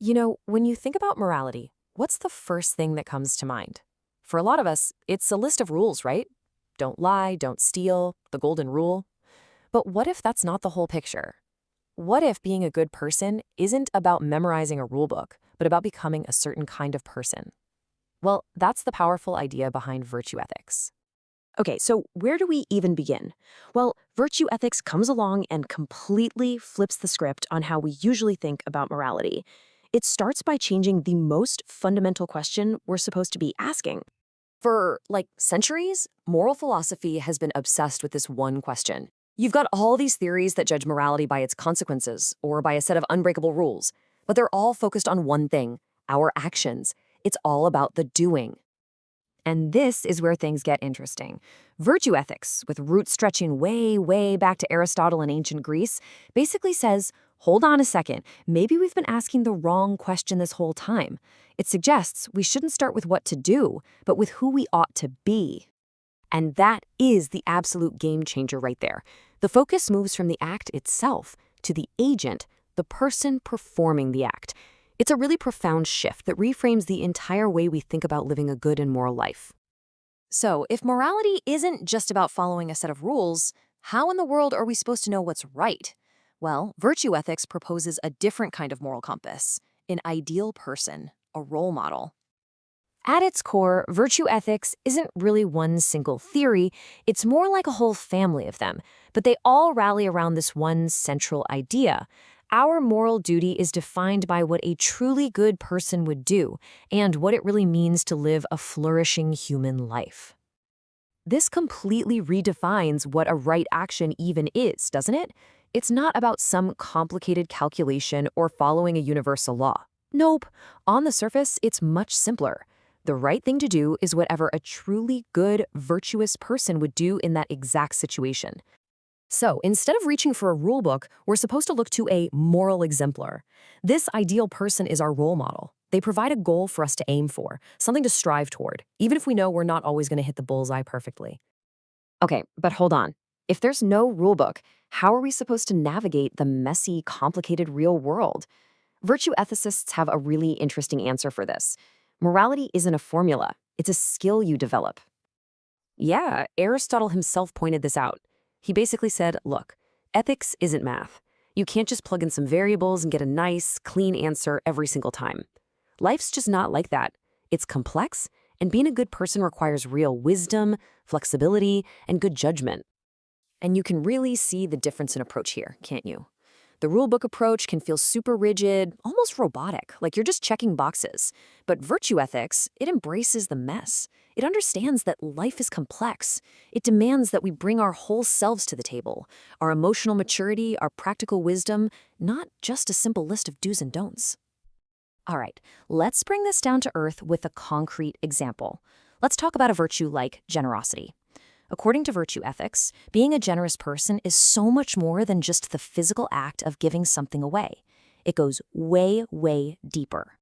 When you think about morality, what's the first thing that comes to mind? For a lot of us, it's a list of rules, right? Don't lie, don't steal, the golden rule. But what if that's not the whole picture? What if being a good person isn't about memorizing a rule book, but about becoming a certain kind of person? Well, that's the powerful idea behind virtue ethics. Okay, so where do we even begin? Well, virtue ethics comes along and completely flips the script on how we usually think about morality. It starts by changing the most fundamental question we're supposed to be asking. For, centuries, moral philosophy has been obsessed with this one question. You've got all these theories that judge morality by its consequences or by a set of unbreakable rules, but they're all focused on one thing, our actions. It's all about the doing. And this is where things get interesting. Virtue ethics, with roots stretching way, way back to Aristotle in ancient Greece, basically says, hold on a second, maybe we've been asking the wrong question this whole time. It suggests we shouldn't start with what to do, but with who we ought to be. And that is the absolute game changer right there. The focus moves from the act itself to the agent, the person performing the act. It's a really profound shift that reframes the entire way we think about living a good and moral life. So, if morality isn't just about following a set of rules, how in the world are we supposed to know what's right? Well, virtue ethics proposes a different kind of moral compass, an ideal person, a role model. At its core, virtue ethics isn't really one single theory, it's more like a whole family of them, but they all rally around this one central idea. Our moral duty is defined by what a truly good person would do and what it really means to live a flourishing human life. This completely redefines what a right action even is, doesn't it? It's not about some complicated calculation or following a universal law. Nope. On the surface, it's much simpler. The right thing to do is whatever a truly good, virtuous person would do in that exact situation. So, instead of reaching for a rule book, we're supposed to look to a moral exemplar. This ideal person is our role model. They provide a goal for us to aim for, something to strive toward, even if we know we're not always going to hit the bullseye perfectly. Okay, but hold on. If there's no rule book, how are we supposed to navigate the messy, complicated real world? Virtue ethicists have a really interesting answer for this. Morality isn't a formula. It's a skill you develop. Yeah, Aristotle himself pointed this out. He basically said, look, ethics isn't math. You can't just plug in some variables and get a nice, clean answer every single time. Life's just not like that. It's complex, and being a good person requires real wisdom, flexibility, and good judgment. And you can really see the difference in approach here, can't you? The rulebook approach can feel super rigid, almost robotic, like you're just checking boxes. But virtue ethics, it embraces the mess. It understands that life is complex. It demands that we bring our whole selves to the table, our emotional maturity, our practical wisdom, not just a simple list of do's and don'ts. All right, let's bring this down to earth with a concrete example. Let's talk about a virtue like generosity. According to virtue ethics, being a generous person is so much more than just the physical act of giving something away. It goes way, way deeper.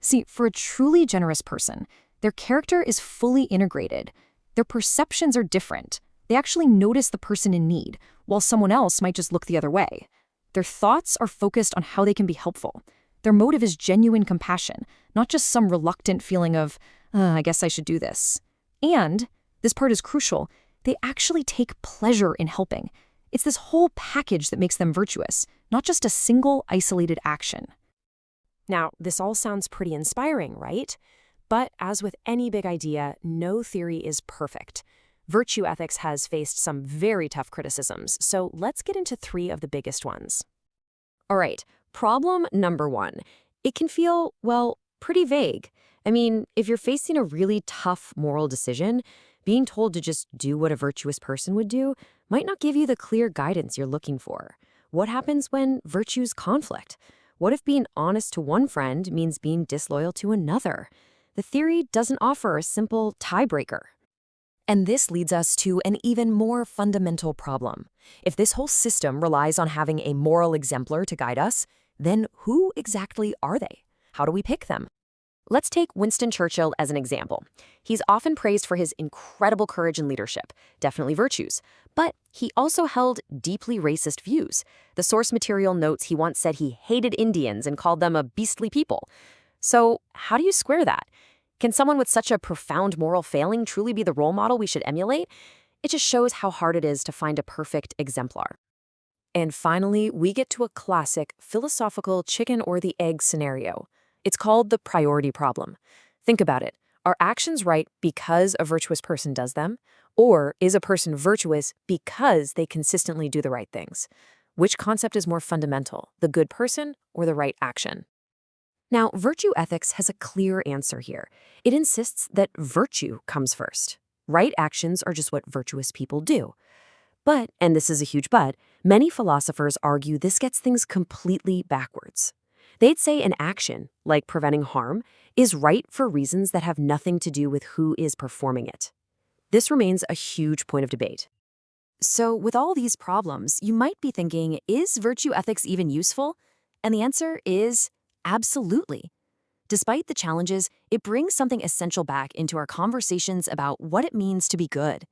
See, for a truly generous person, their character is fully integrated. Their perceptions are different. They actually notice the person in need, while someone else might just look the other way. Their thoughts are focused on how they can be helpful. Their motive is genuine compassion, not just some reluctant feeling of, I guess I should do this. And, this part is crucial, they actually take pleasure in helping. It's this whole package that makes them virtuous, not just a single isolated action. Now, this all sounds pretty inspiring, right? But as with any big idea, no theory is perfect. Virtue ethics has faced some very tough criticisms, so let's get into 3 of the biggest ones. All right, problem number 1. It can feel, pretty vague. I mean, if you're facing a really tough moral decision, being told to just do what a virtuous person would do might not give you the clear guidance you're looking for. What happens when virtues conflict? What if being honest to one friend means being disloyal to another? The theory doesn't offer a simple tiebreaker. And this leads us to an even more fundamental problem. If this whole system relies on having a moral exemplar to guide us, then who exactly are they? How do we pick them? Let's take Winston Churchill as an example. He's often praised for his incredible courage and leadership, definitely virtues. But he also held deeply racist views. The source material notes he once said he hated Indians and called them a beastly people. So how do you square that? Can someone with such a profound moral failing truly be the role model we should emulate? It just shows how hard it is to find a perfect exemplar. And finally, we get to a classic philosophical chicken or the egg scenario. It's called the priority problem. Think about it. Are actions right because a virtuous person does them? Or is a person virtuous because they consistently do the right things? Which concept is more fundamental, the good person or the right action? Now, virtue ethics has a clear answer here. It insists that virtue comes first. Right actions are just what virtuous people do. But, and this is a huge but, many philosophers argue this gets things completely backwards. They'd say an action, like preventing harm, is right for reasons that have nothing to do with who is performing it. This remains a huge point of debate. So, with all these problems, you might be thinking, is virtue ethics even useful? And the answer is absolutely. Despite the challenges, it brings something essential back into our conversations about what it means to be good.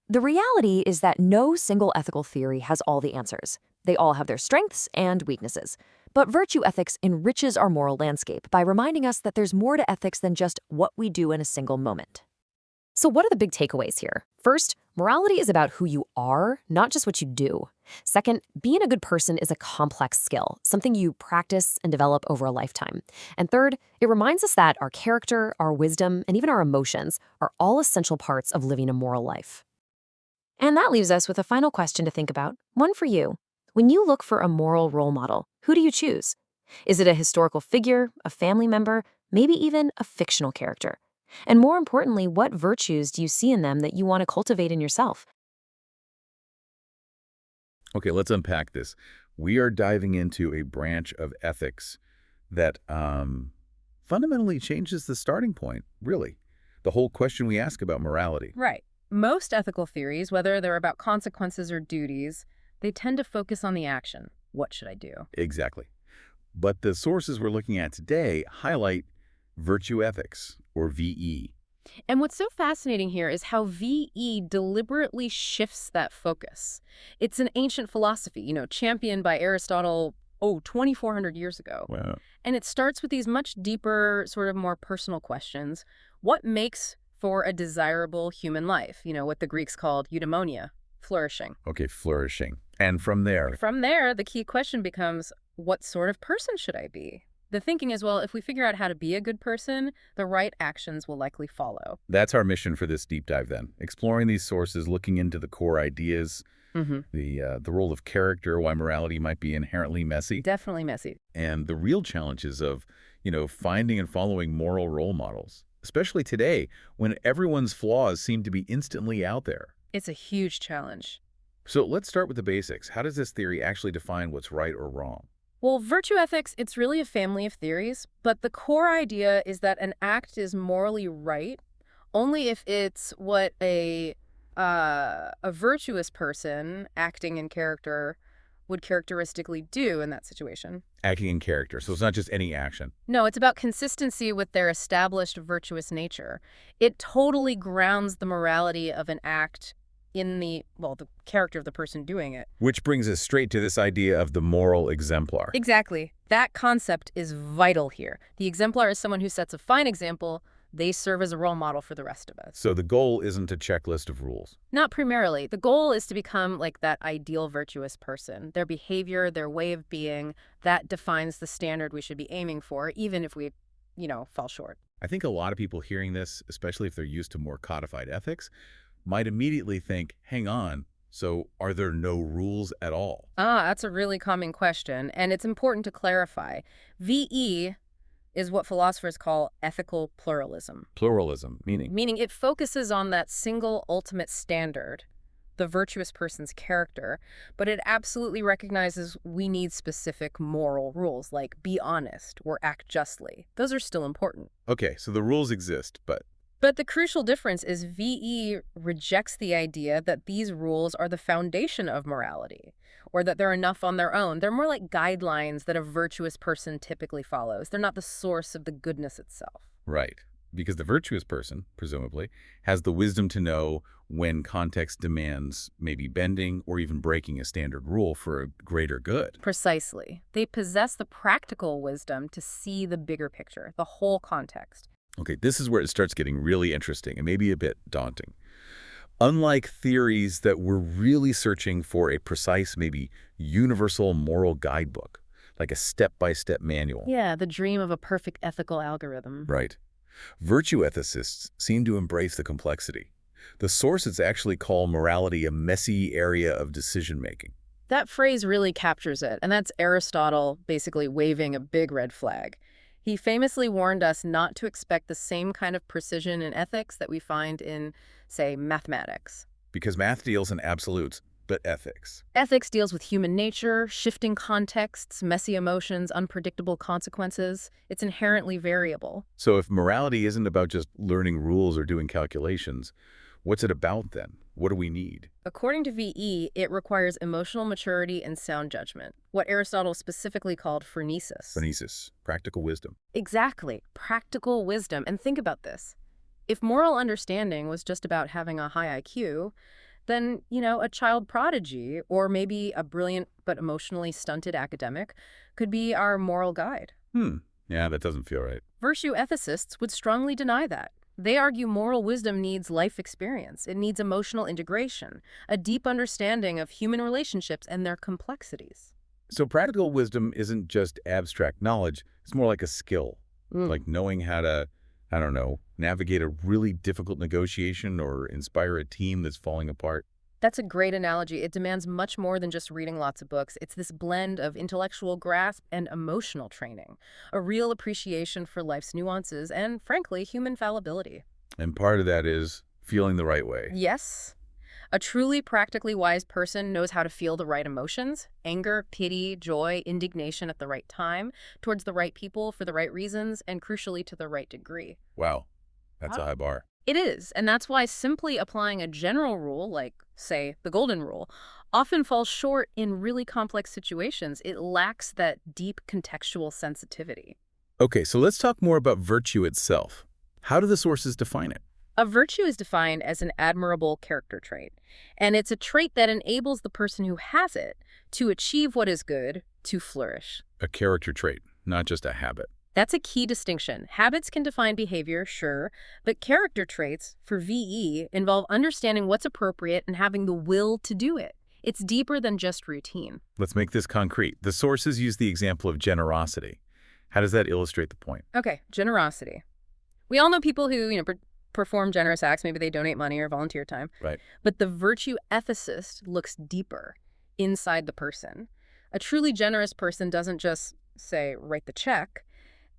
The reality is that no single ethical theory has all the answers. They all have their strengths and weaknesses. But virtue ethics enriches our moral landscape by reminding us that there's more to ethics than just what we do in a single moment. So what are the big takeaways here? First, morality is about who you are, not just what you do. Second, being a good person is a complex skill, something you practice and develop over a lifetime. And third, it reminds us that our character, our wisdom, and even our emotions are all essential parts of living a moral life. And that leaves us with a final question to think about, one for you. When you look for a moral role model, who do you choose? Is it a historical figure, a family member, maybe even a fictional character? And more importantly, what virtues do you see in them that you want to cultivate in yourself? Okay, let's unpack this. We are diving into a branch of ethics that fundamentally changes the starting point, really. The whole question we ask about morality. Right. Most ethical theories, whether they're about consequences or duties, they tend to focus on the action. What should I do? Exactly. But the sources we're looking at today highlight virtue ethics, or VE. And what's so fascinating here is how VE deliberately shifts that focus. It's an ancient philosophy, championed by Aristotle, 2,400 years ago. Wow. And it starts with these much deeper, sort of more personal questions. What makes for a desirable human life? What the Greeks called eudaimonia, flourishing. Okay, flourishing. And from there? From there, the key question becomes, what sort of person should I be? The thinking is, well, if we figure out how to be a good person, the right actions will likely follow. That's our mission for this deep dive then. Exploring these sources, looking into the core ideas, the role of character, why morality might be inherently messy. Definitely messy. And the real challenges of, finding and following moral role models, especially today when everyone's flaws seem to be instantly out there. It's a huge challenge. So let's start with the basics. How does this theory actually define what's right or wrong? Well, virtue ethics, it's really a family of theories, but the core idea is that an act is morally right only if it's what a virtuous person acting in character would characteristically do in that situation. Acting in character, so it's not just any action. No, it's about consistency with their established virtuous nature. It totally grounds the morality of an act in the character of the person doing it. Which brings us straight to this idea of the moral exemplar. Exactly. That concept is vital here. The exemplar is someone who sets a fine example. They serve as a role model for the rest of us. So the goal isn't a checklist of rules. Not primarily. The goal is to become like that ideal virtuous person. Their behavior, their way of being, that defines the standard we should be aiming for, even if we, fall short. I think a lot of people hearing this, especially if they're used to more codified ethics, might immediately think, hang on, so are there no rules at all? That's a really common question, and it's important to clarify. VE is what philosophers call ethical pluralism. Pluralism, meaning? Meaning it focuses on that single ultimate standard, the virtuous person's character, but it absolutely recognizes we need specific moral rules, like be honest or act justly. Those are still important. Okay, so the rules exist, but But the crucial difference is VE rejects the idea that these rules are the foundation of morality, or that they're enough on their own. They're more like guidelines that a virtuous person typically follows. They're not the source of the goodness itself. Right. Because the virtuous person, presumably, has the wisdom to know when context demands maybe bending or even breaking a standard rule for a greater good. Precisely. They possess the practical wisdom to see the bigger picture, the whole context. Okay, this is where it starts getting really interesting and maybe a bit daunting. Unlike theories that were really searching for a precise, maybe universal moral guidebook, like a step-by-step manual. Yeah, the dream of a perfect ethical algorithm. Right. Virtue ethicists seem to embrace the complexity. The sources actually call morality a messy area of decision-making. That phrase really captures it, and that's Aristotle basically waving a big red flag. He famously warned us not to expect the same kind of precision in ethics that we find in, say, mathematics. Because math deals in absolutes, but ethics. Ethics deals with human nature, shifting contexts, messy emotions, unpredictable consequences. It's inherently variable. So if morality isn't about just learning rules or doing calculations, what's it about then? What do we need? According to VE, it requires emotional maturity and sound judgment, what Aristotle specifically called phronesis. Consice, practical wisdom. Exactly, practical wisdom. And think about this. If moral understanding was just about having a high IQ, then, a child prodigy or maybe a brilliant but emotionally stunted academic could be our moral guide. Yeah, that doesn't feel right. Virtue ethicists would strongly deny that. They argue moral wisdom needs life experience. It needs emotional integration, a deep understanding of human relationships and their complexities. So practical wisdom isn't just abstract knowledge. It's more like a skill, like knowing how to, I don't know, navigate a really difficult negotiation or inspire a team that's falling apart. That's a great analogy. It demands much more than just reading lots of books. It's this blend of intellectual grasp and emotional training, a real appreciation for life's nuances and, frankly, human fallibility. And part of that is feeling the right way. Yes. A truly practically wise person knows how to feel the right emotions, anger, pity, joy, indignation at the right time, towards the right people for the right reasons, and crucially to the right degree. Wow, that's a high bar. It is, and that's why simply applying a general rule, like, say, the golden rule, often falls short in really complex situations. It lacks that deep contextual sensitivity. Okay, so let's talk more about virtue itself. How do the sources define it? A virtue is defined as an admirable character trait, and it's a trait that enables the person who has it to achieve what is good, to flourish. A character trait, not just a habit. That's a key distinction. Habits can define behavior, sure, but character traits, for VE, involve understanding what's appropriate and having the will to do it. It's deeper than just routine. Let's make this concrete. The sources use the example of generosity. How does that illustrate the point? Okay, generosity. We all know people who, perform generous acts. Maybe they donate money or volunteer time. Right. But the virtue ethicist looks deeper, inside the person. A truly generous person doesn't just, say, write the check.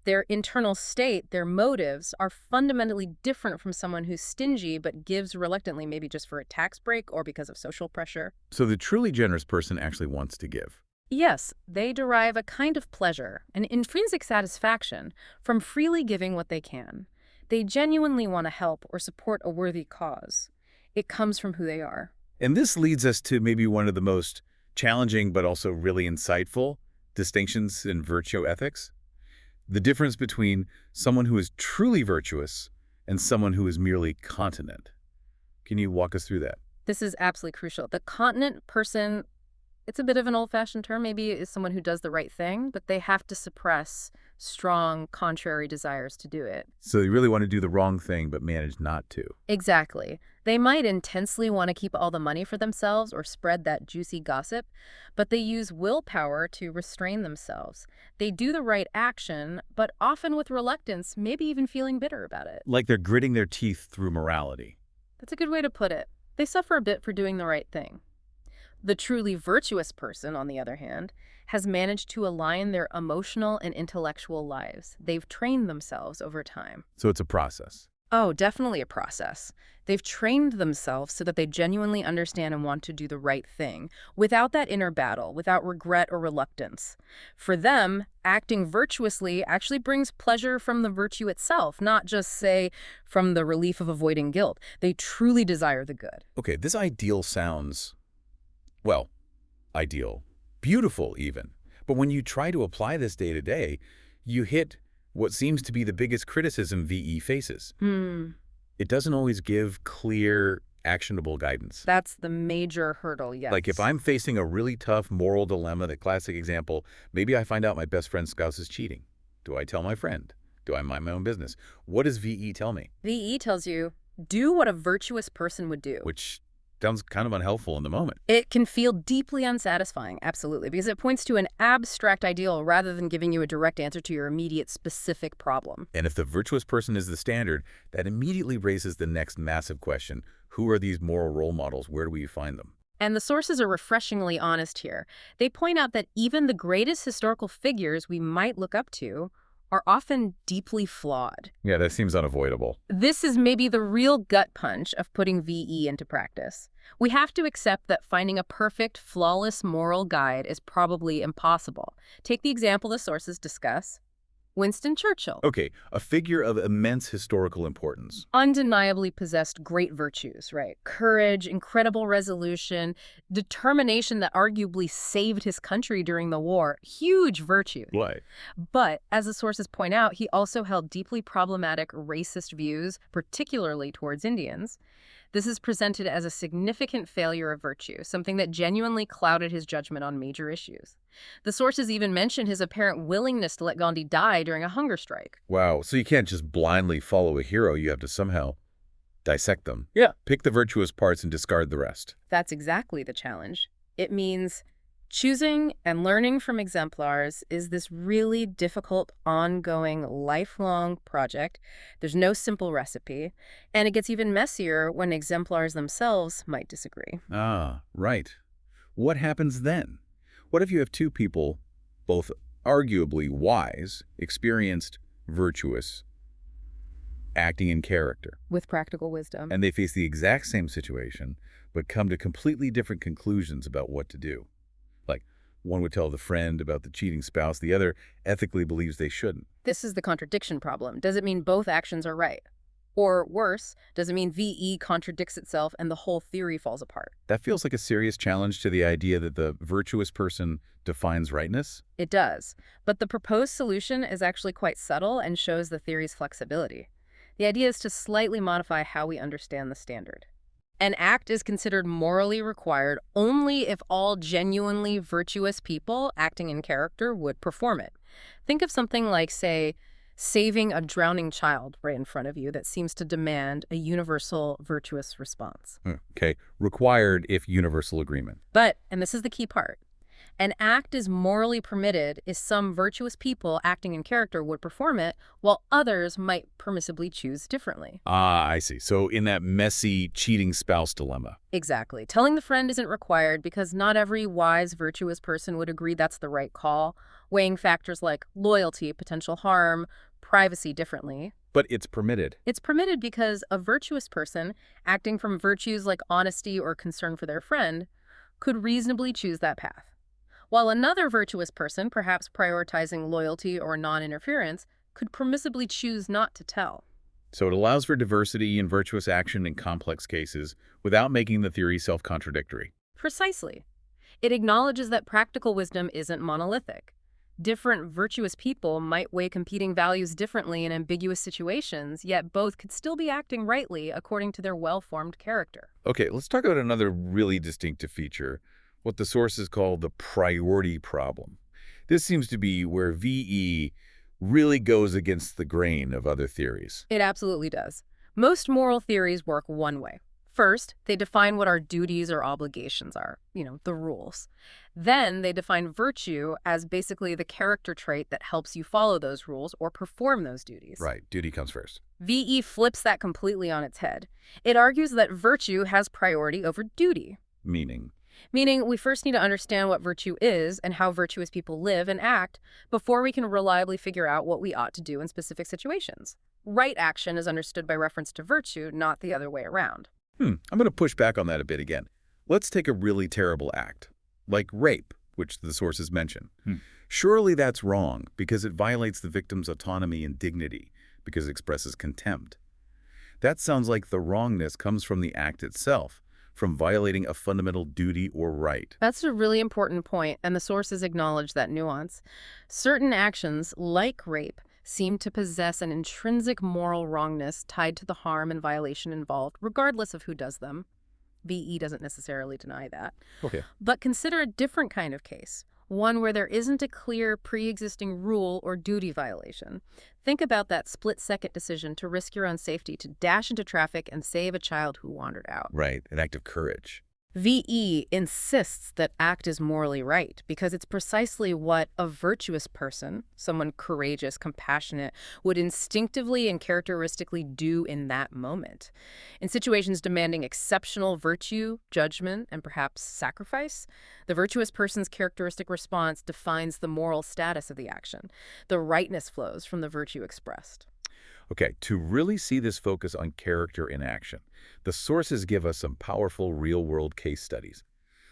Their internal state, their motives, are fundamentally different from someone who's stingy but gives reluctantly, maybe just for a tax break or because of social pressure. So the truly generous person actually wants to give. Yes, they derive a kind of pleasure, an intrinsic satisfaction, from freely giving what they can. They genuinely want to help or support a worthy cause. It comes from who they are. And this leads us to maybe one of the most challenging but also really insightful distinctions in virtue ethics. The difference between someone who is truly virtuous and someone who is merely continent. Can you walk us through that? This is absolutely crucial. The continent person, it's a bit of an old-fashioned term, maybe is someone who does the right thing, but they have to suppress strong, contrary desires to do it. So you really want to do the wrong thing, but manage not to. Exactly. They might intensely want to keep all the money for themselves or spread that juicy gossip, but they use willpower to restrain themselves. They do the right action, but often with reluctance, maybe even feeling bitter about it. Like they're gritting their teeth through morality. That's a good way to put it. They suffer a bit for doing the right thing. The truly virtuous person, on the other hand, has managed to align their emotional and intellectual lives. They've trained themselves over time. So it's a process. Oh, definitely a process. They've trained themselves so that they genuinely understand and want to do the right thing, without that inner battle, without regret or reluctance. For them, acting virtuously actually brings pleasure from the virtue itself, not just, say, from the relief of avoiding guilt. They truly desire the good. Okay, this ideal sounds, well, ideal, beautiful even. But when you try to apply this day to day, you hit what seems to be the biggest criticism VE faces. It doesn't always give clear, actionable guidance. That's the major hurdle, yes. Like if I'm facing a really tough moral dilemma, the classic example, maybe I find out my best friend's spouse is cheating. Do I tell my friend? Do I mind my own business? What does VE tell me? VE tells you, do what a virtuous person would do. Which sounds kind of unhelpful in the moment. It can feel deeply unsatisfying, absolutely, because it points to an abstract ideal rather than giving you a direct answer to your immediate specific problem. And if the virtuous person is the standard, that immediately raises the next massive question. Who are these moral role models? Where do we find them? And the sources are refreshingly honest here. They point out that even the greatest historical figures we might look up to are often deeply flawed. Yeah, that seems unavoidable. This is maybe the real gut punch of putting VE into practice. We have to accept that finding a perfect, flawless moral guide is probably impossible. Take the example the sources discuss. Winston Churchill. Okay, a figure of immense historical importance. Undeniably possessed great virtues, right? Courage, incredible resolution, determination that arguably saved his country during the war. Huge virtue. Right. But, as the sources point out, he also held deeply problematic racist views, particularly towards Indians. This is presented as a significant failure of virtue, something that genuinely clouded his judgment on major issues. The sources even mention his apparent willingness to let Gandhi die during a hunger strike. Wow, so you can't just blindly follow a hero. You have to somehow dissect them. Yeah. Pick the virtuous parts and discard the rest. That's exactly the challenge. It means choosing and learning from exemplars is this really difficult, ongoing, lifelong project. There's no simple recipe, and it gets even messier when exemplars themselves might disagree. Ah, right. What happens then? What if you have two people, both arguably wise, experienced, virtuous, acting in character, With practical wisdom. and they face the exact same situation, but come to completely different conclusions about what to do? Like, one would tell the friend about the cheating spouse, the other ethically believes they shouldn't. This is the contradiction problem. Does it mean both actions are right? Or worse, does it mean VE contradicts itself and the whole theory falls apart? That feels like a serious challenge to the idea that the virtuous person defines rightness. It does. But the proposed solution is actually quite subtle and shows the theory's flexibility. The idea is to slightly modify how we understand the standard. An act is considered morally required only if all genuinely virtuous people acting in character would perform it. Think of something like, say, saving a drowning child right in front of you that seems to demand a universal virtuous response. Okay, required if universal agreement. But, and this is the key part, an act is morally permitted if some virtuous people acting in character would perform it, while others might permissibly choose differently. Ah, I see. So in that messy cheating spouse dilemma. Exactly. Telling the friend isn't required because not every wise, virtuous person would agree that's the right call, weighing factors like loyalty, potential harm, privacy differently. But it's permitted. It's permitted because a virtuous person, acting from virtues like honesty or concern for their friend, could reasonably choose that path. While another virtuous person, perhaps prioritizing loyalty or non-interference, could permissibly choose not to tell. So it allows for diversity in virtuous action in complex cases without making the theory self-contradictory. Precisely. It acknowledges that practical wisdom isn't monolithic. Different virtuous people might weigh competing values differently in ambiguous situations, yet both could still be acting rightly according to their well-formed character. Okay, let's talk about another really distinctive feature, what the sources call the priority problem. This seems to be where VE really goes against the grain of other theories. It absolutely does. Most moral theories work one way. First, they define what our duties or obligations are, the rules. Then they define virtue as basically the character trait that helps you follow those rules or perform those duties. Right, duty comes first. VE flips that completely on its head. It argues that virtue has priority over duty. Meaning? Meaning we first need to understand what virtue is and how virtuous people live and act before we can reliably figure out what we ought to do in specific situations. Right action is understood by reference to virtue, not the other way around. I'm going to push back on that a bit again. Let's take a really terrible act, like rape, which the sources mention. Surely that's wrong because it violates the victim's autonomy and dignity, because it expresses contempt. That sounds like the wrongness comes from the act itself, from violating a fundamental duty or right. That's a really important point, and the sources acknowledge that nuance. Certain actions, like rape, seem to possess an intrinsic moral wrongness tied to the harm and violation involved, regardless of who does them. VE doesn't necessarily deny that. Okay. But consider a different kind of case, one where there isn't a clear pre-existing rule or duty violation. Think about that split-second decision to risk your own safety to dash into traffic and save a child who wandered out. Right, an act of courage. VE insists that act is morally right because it's precisely what a virtuous person, someone courageous, compassionate, would instinctively and characteristically do in that moment. In situations demanding exceptional virtue, judgment, and perhaps sacrifice, the virtuous person's characteristic response defines the moral status of the action. The rightness flows from the virtue expressed. Okay, to really see this focus on character in action, the sources give us some powerful real-world case studies.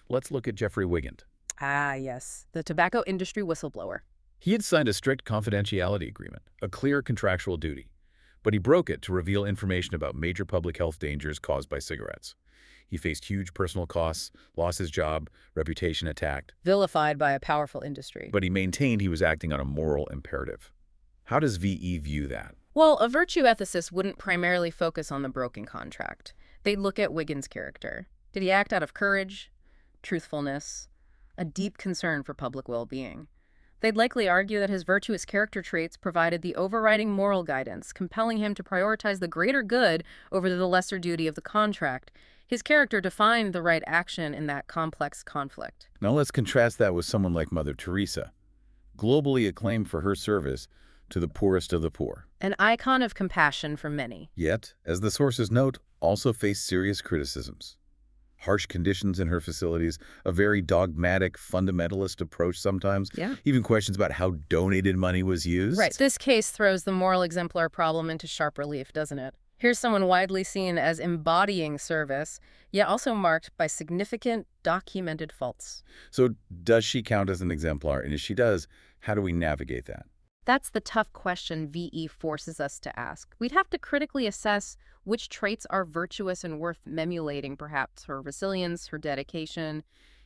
Let's look at Jeffrey Wigand. Ah, yes, the tobacco industry whistleblower. He had signed a strict confidentiality agreement, a clear contractual duty, but he broke it to reveal information about major public health dangers caused by cigarettes. He faced huge personal costs, lost his job, reputation attacked. Vilified by a powerful industry. But he maintained he was acting on a moral imperative. How does VE view that? Well, a virtue ethicist wouldn't primarily focus on the broken contract. They'd look at Wiggins' character. Did he act out of courage, truthfulness, a deep concern for public well-being? They'd likely argue that his virtuous character traits provided the overriding moral guidance, compelling him to prioritize the greater good over the lesser duty of the contract. His character defined the right action in that complex conflict. Now let's contrast that with someone like Mother Teresa, globally acclaimed for her service to the poorest of the poor. An icon of compassion for many. Yet, as the sources note, also faced serious criticisms. Harsh conditions in her facilities, a very dogmatic, fundamentalist approach sometimes, even questions about how donated money was used. Right. This case throws the moral exemplar problem into sharp relief, doesn't it? Here's someone widely seen as embodying service, yet also marked by significant documented faults. So does she count as an exemplar? And if she does, how do we navigate that? That's the tough question VE forces us to ask. We'd have to critically assess which traits are virtuous and worth emulating, perhaps her resilience, her dedication,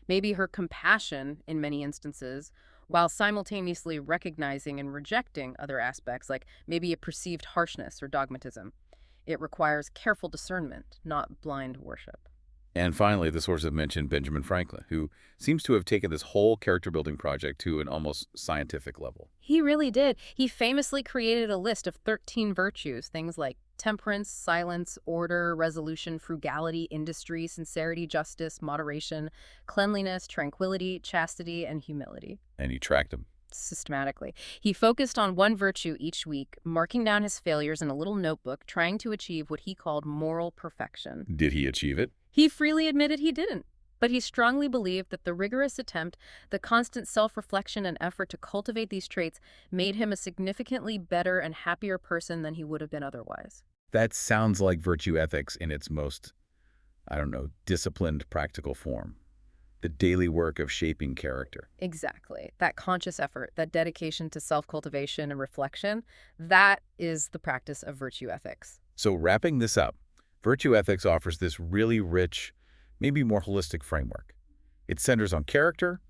maybe her compassion in many instances, while simultaneously recognizing and rejecting other aspects, like maybe a perceived harshness or dogmatism. It requires careful discernment, not blind worship. And finally, the sources mentioned Benjamin Franklin, who seems to have taken this whole character-building project to an almost scientific level. He really did. He famously created a list of 13 virtues, things like temperance, silence, order, resolution, frugality, industry, sincerity, justice, moderation, cleanliness, tranquility, chastity, and humility. And he tracked them Systematically. He focused on one virtue each week, marking down his failures in a little notebook, trying to achieve what he called moral perfection. Did he achieve it? He freely admitted he didn't, but he strongly believed that the rigorous attempt, the constant self-reflection and effort to cultivate these traits made him a significantly better and happier person than he would have been otherwise. That sounds like virtue ethics in its most, disciplined, practical form. The daily work of shaping character. Exactly. That conscious effort, that dedication to self-cultivation and reflection, that is the practice of virtue ethics. So wrapping this up, virtue ethics offers this really rich, maybe more holistic framework. It centers on character,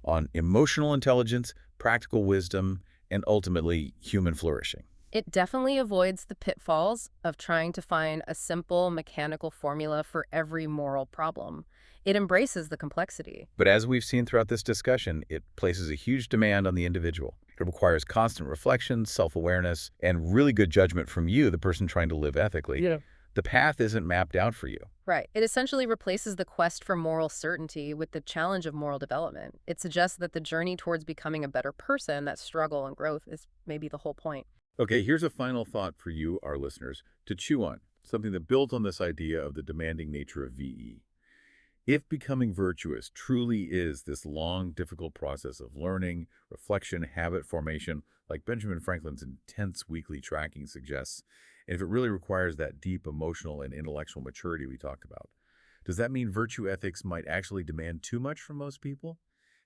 on emotional intelligence, practical wisdom, and ultimately human flourishing. It definitely avoids the pitfalls of trying to find a simple mechanical formula for every moral problem. It embraces the complexity. But as we've seen throughout this discussion, it places a huge demand on the individual. It requires constant reflection, self-awareness, and really good judgment from you, the person trying to live ethically. The path isn't mapped out for you. Right. It essentially replaces the quest for moral certainty with the challenge of moral development. It suggests that the journey towards becoming a better person, that struggle and growth, is maybe the whole point. Okay, here's a final thought for you, our listeners, to chew on, something that builds on this idea of the demanding nature of VE. If becoming virtuous truly is this long, difficult process of learning, reflection, habit formation, like Benjamin Franklin's intense weekly tracking suggests, and if it really requires that deep emotional and intellectual maturity we talked about, does that mean virtue ethics might actually demand too much from most people?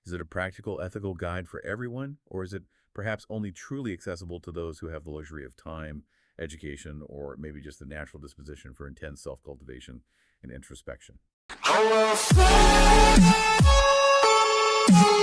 Is it a practical ethical guide for everyone, or is it perhaps only truly accessible to those who have the luxury of time, education, or maybe just the natural disposition for intense self-cultivation and introspection? I will